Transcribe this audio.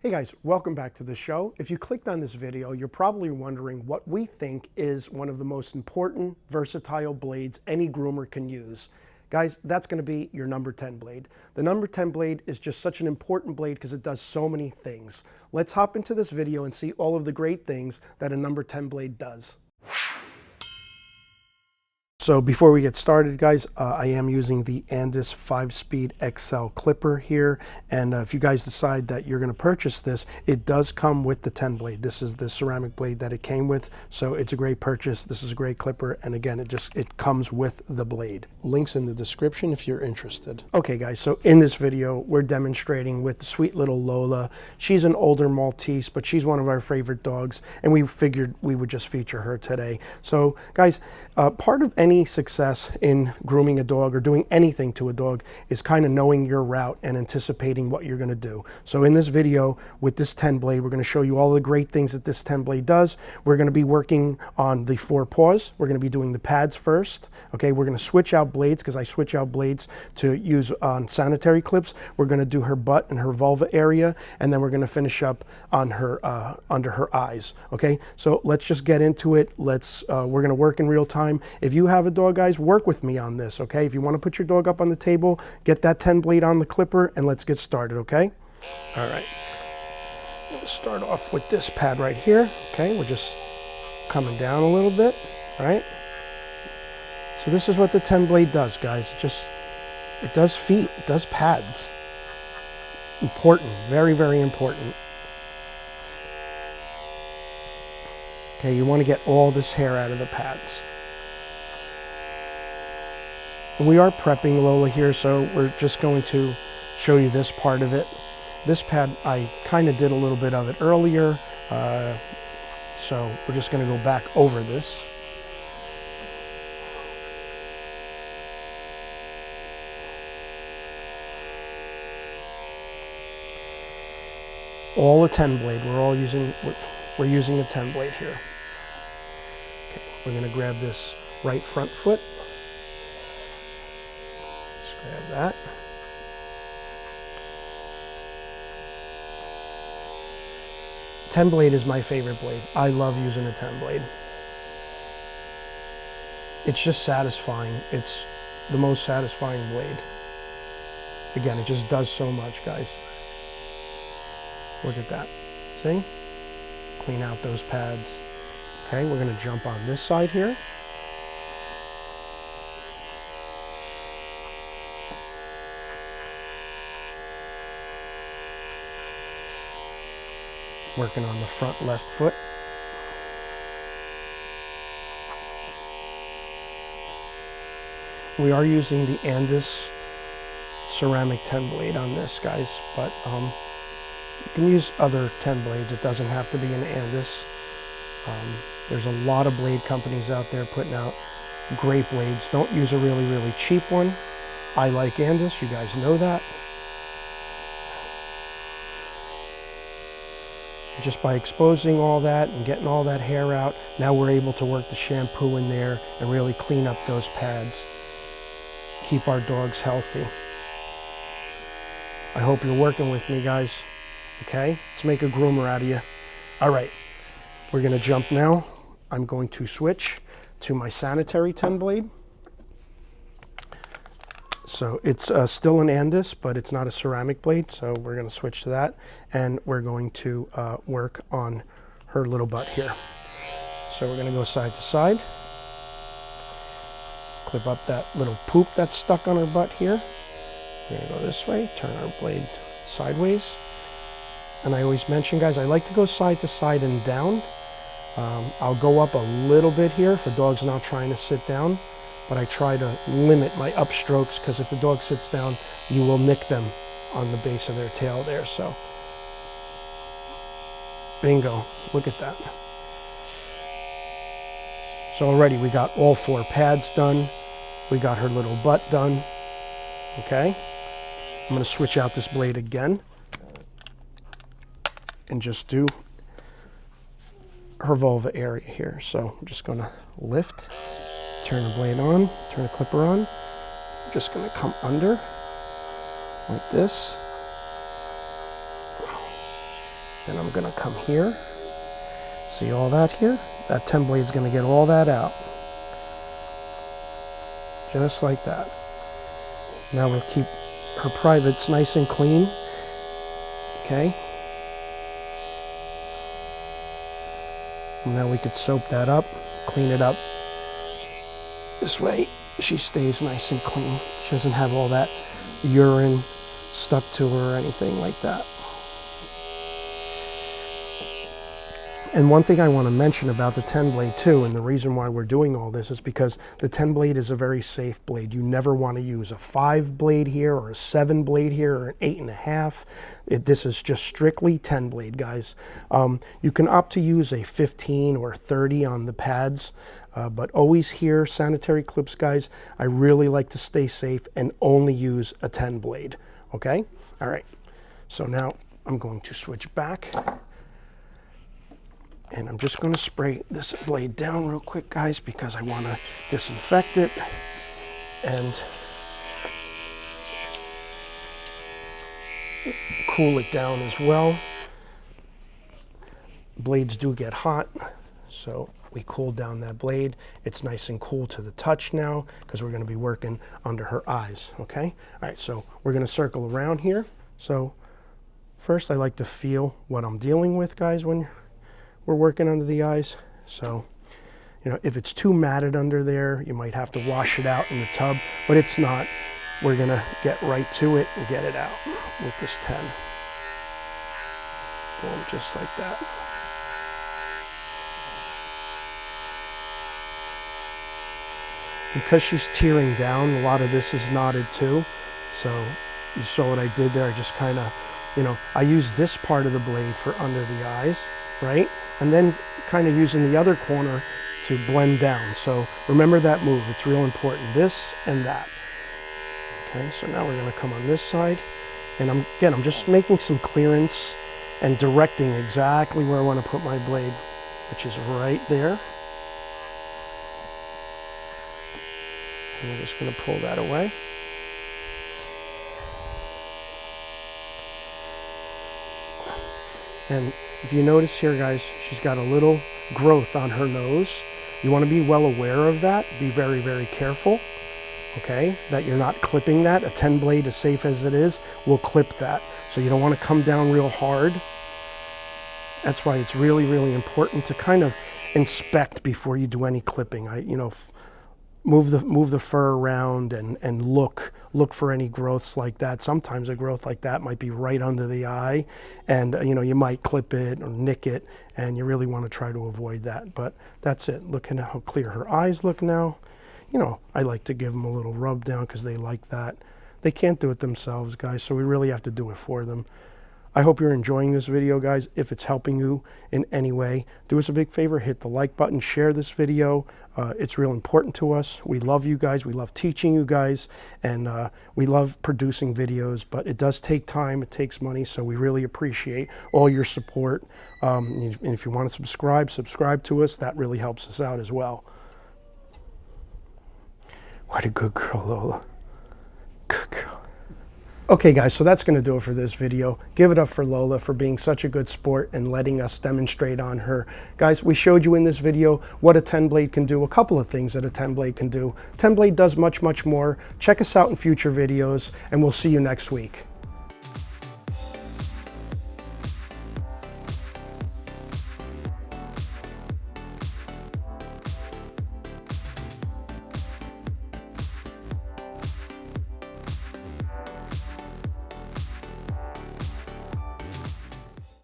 Hey guys, welcome back to the show. If you clicked on this video, you're probably wondering what we think is one of the most important, versatile blades any groomer can use. Guys, that's going to be your number 10 blade. The number 10 blade is just such an important blade because it does so many things. Let's hop into this video and see all of the great things that a number 10 blade does. So before we get started, guys, I am using the Andis 5-speed XL clipper here. And if you guys decide that you're going to purchase this, it does come with the 10 blade. This is the ceramic blade that it came with. So it's a great purchase. This is a great clipper. And again, it comes with the blade. Links in the description if you're interested. Okay, guys, so in this video, we're demonstrating with the sweet little Lola. She's an older Maltese, but she's one of our favorite dogs. And we figured we would just feature her today. So guys, part of any success in grooming a dog or doing anything to a dog is kind of knowing your route and anticipating what you're going to do. So in this video with this 10 blade, we're going to show you all the great things that this 10 blade does. We're going to be working on the 4 paws. We're going to be doing the pads first. Okay, we're going to switch out blades because I switch out blades to use on sanitary clips. We're going to do her butt and her vulva area, and then we're going to finish up on her under her eyes. Okay, so let's just get into it. We're going to work in real time. If you have a dog, guys, work with me on this, okay? If you want to put your dog up on the table, get that 10 blade on the clipper, and let's get started, okay? All right. We'll start off with this pad right here, okay? We're just coming down a little bit, all right? So this is what the 10 blade does, guys. It does feet, it does pads. Important, very, very important. Okay, you want to get all this hair out of the pads. And we are prepping Lola here, so we're just going to show you this part of it. This pad, I kind of did a little bit of it earlier, so we're just going to go back over this. All a 10 blade. We're using a 10 blade here. Okay, we're going to grab this right front foot. Grab that. Ten blade is my favorite blade. I love using a 10 blade. It's just satisfying. It's the most satisfying blade. Again, it just does so much, guys. Look at that. See? Clean out those pads. Okay, we're going to jump on this side here. Working on the front left foot. We are using the Andis ceramic 10 blade on this, guys, but you can use other 10 blades. It doesn't have to be an Andis. There's a lot of blade companies out there putting out great blades. Don't use a really, really cheap one. I like Andis, you guys know that. Just by exposing all that and getting all that hair out, now we're able to work the shampoo in there and really clean up those pads. Keep our dogs healthy. I hope you're working with me, guys. Okay, let's make a groomer out of you. All right, we're gonna jump now. I'm going to switch to my sanitary 10 blade. So it's still an Andis, but it's not a ceramic blade, so we're going to switch to that, and we're going to work on her little butt here. So we're going to go side to side, clip up that little poop that's stuck on her butt here. We're going to go this way, turn our blade sideways. And I always mention, guys, I like to go side to side and down. I'll go up a little bit here if the dog's not trying to sit down. But I try to limit my upstrokes because if the dog sits down, you will nick them on the base of their tail there. So, bingo, look at that. So already we got all 4 pads done. We got her little butt done. Okay, I'm going to switch out this blade again and just do her vulva area here. So I'm just going to lift. Turn the blade on, turn the clipper on. I'm just going to come under like this. And I'm gonna come here. See all that here? That 10 blade is gonna get all that out. Just like that. Now we'll keep her privates nice and clean. Okay. And now we could soap that up, clean it up. This way she stays nice and clean. She doesn't have all that urine stuck to her or anything like that. And one thing I want to mention about the 10 blade too, and the reason why we're doing all this is because the 10 blade is a very safe blade. You never want to use a 5 blade here or a 7 blade here or an 8.5. This is just strictly 10 blade, guys. You can opt to use a 15 or 30 on the pads, but always here, sanitary clips, guys, I really like to stay safe and only use a 10 blade, okay? All right, so now I'm going to switch back. And I'm just going to spray this blade down real quick, guys, because I want to disinfect it and cool it down as well. Blades do get hot, so we cool down that blade. It's nice and cool to the touch now because we're going to be working under her eyes, okay? All right, so we're going to circle around here. So first I like to feel what I'm dealing with, guys, when we're working under the eyes. So, you know, if it's too matted under there, you might have to wash it out in the tub, but it's not. We're gonna get right to it and get it out with this 10. Boom, just like that. Because she's tearing down, a lot of this is knotted too. So you saw what I did there. I just kind of, you know, I use this part of the blade for under the eyes, right? And then kind of using the other corner to blend down. So remember that move, it's real important, this and that. Okay, so now we're gonna come on this side. And I'm just making some clearance and directing exactly where I wanna put my blade, which is right there. And we're just gonna pull that away. And if you notice here, guys, she's got a little growth on her nose. You want to be well aware of that. Be very, very careful, okay, that you're not clipping that. A 10 blade, as safe as it is, will clip that. So you don't want to come down real hard. That's why it's really, really important to kind of inspect before you do any clipping. Move the fur around and look for any growths like that. Sometimes a growth like that might be right under the eye, and you might clip it or nick it, and you really want to try to avoid that. But that's it. Look at how clear her eyes look now. I like to give them a little rub down because they like that. They can't do it themselves, guys, so we really have to do it for them. I hope you're enjoying this video, guys. If it's helping you in any way, do us a big favor, hit the like button, share this video. It's real important to us. We love you guys. We love teaching you guys, and we love producing videos, but it does take time. It takes money, so we really appreciate all your support. And if you want to subscribe to us. That really helps us out as well. What a good girl, Lola. Good girl. Okay, guys, so that's going to do it for this video. Give it up for Lola for being such a good sport and letting us demonstrate on her. Guys, we showed you in this video what a 10 blade can do, a couple of things that a 10 blade can do. 10 blade does much, much more. Check us out in future videos, and we'll see you next week.